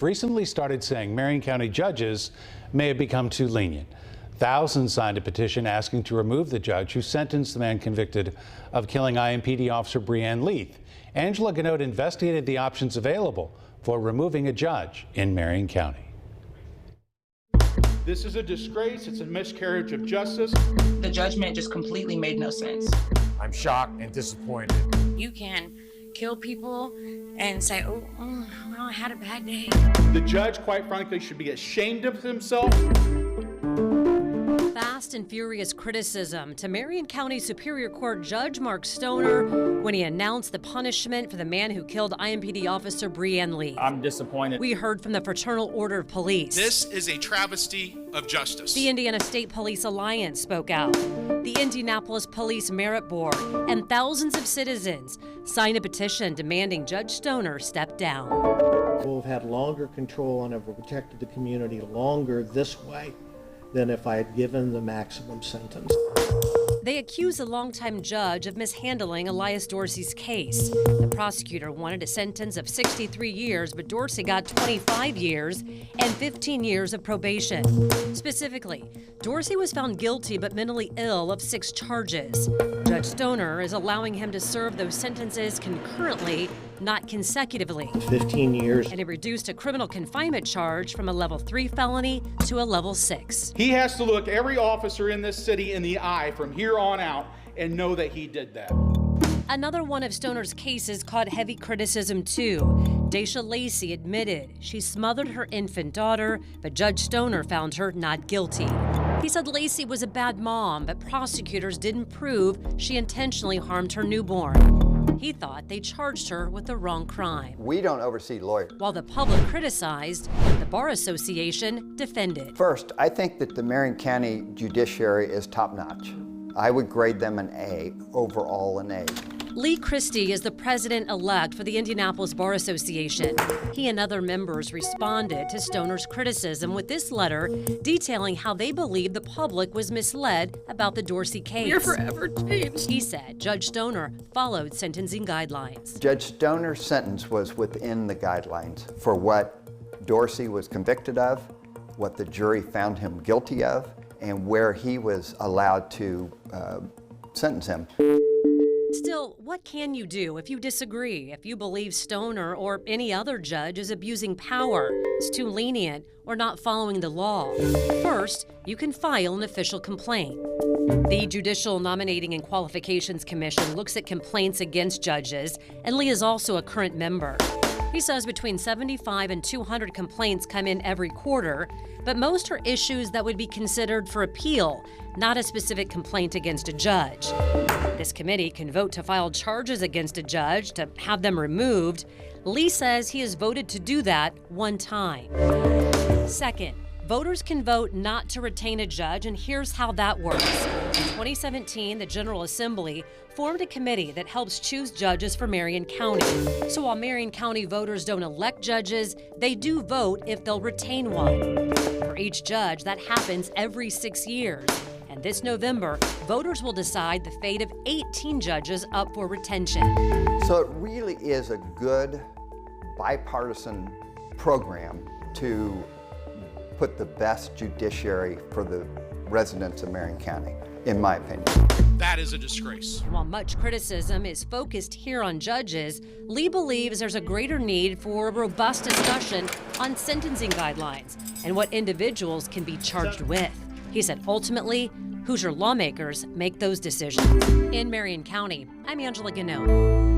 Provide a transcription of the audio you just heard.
recently started saying Marion County judges may have become too lenient. Thousands signed a petition asking to remove the judge who sentenced the man convicted of killing IMPD officer Breanne Leath. Angela Ganote investigated the options available for removing a judge in Marion County. This is a disgrace. It's a miscarriage of justice. The judgment just completely made no sense. I'm shocked and disappointed. You can kill people and say, oh, well, I had a bad day. The judge, quite frankly, should be ashamed of himself. Fast and furious criticism to Marion County Superior Court Judge Mark Stoner when he announced the punishment for the man who killed IMPD officer Breanne Leath. I'm disappointed. We heard from the Fraternal Order of Police. This is a travesty of justice. The Indiana State Police Alliance spoke out. The Indianapolis Police Merit Board and thousands of citizens signed a petition demanding Judge Stoner step down. We'll have had longer control and have protected the community longer this way than if I had given the maximum sentence. They accused the longtime judge of mishandling Elias Dorsey's case. The prosecutor wanted a sentence of 63 years, but Dorsey got 25 years and 15 years of probation. Specifically, Dorsey was found guilty but mentally ill of 6 charges. Judge Stoner is allowing him to serve those sentences concurrently, not consecutively. 15 years. And he reduced a criminal confinement charge from a level 3 felony to a level 6. He has to look every officer in this city in the eye from here on out and know that he did that. Another one of Stoner's cases caught heavy criticism too. Daisha Lacey admitted she smothered her infant daughter, but Judge Stoner found her not guilty. He said Lacey was a bad mom, but prosecutors didn't prove she intentionally harmed her newborn. He thought they charged her with the wrong crime. We don't oversee lawyers. While the public criticized, the Bar Association defended. First, I think that the Marion County judiciary is top-notch. I would grade them an A, overall an A. Lee Christie is the president-elect for the Indianapolis Bar Association. He and other members responded to Stoner's criticism with this letter detailing how they believe the public was misled about the Dorsey case. We're forever changed. He said Judge Stoner followed sentencing guidelines. Judge Stoner's sentence was within the guidelines for what Dorsey was convicted of, what the jury found him guilty of, and where he was allowed to sentence him. Still, what can you do if you disagree, if you believe Stoner or any other judge is abusing power, is too lenient, or not following the law? First, you can file an official complaint. The Judicial Nominating and Qualifications Commission looks at complaints against judges, and Lee is also a current member. He says between 75 and 200 complaints come in every quarter, but most are issues that would be considered for appeal, not a specific complaint against a judge. This committee can vote to file charges against a judge, to have them removed. Lee says he has voted to do that one time. Second, voters can vote not to retain a judge, and here's how that works. In 2017, the General Assembly formed a committee that helps choose judges for Marion County. So while Marion County voters don't elect judges, they do vote if they'll retain one. For each judge, that happens every 6 years. And this November, voters will decide the fate of 18 judges up for retention. So it really is a good bipartisan program to put the best judiciary for the residents of Marion County, in my opinion. That is a disgrace. While much criticism is focused here on judges, Lee believes there's a greater need for a robust discussion on sentencing guidelines and what individuals can be charged with. He said ultimately, Hoosier lawmakers make those decisions. In Marion County, I'm Angela Ganote.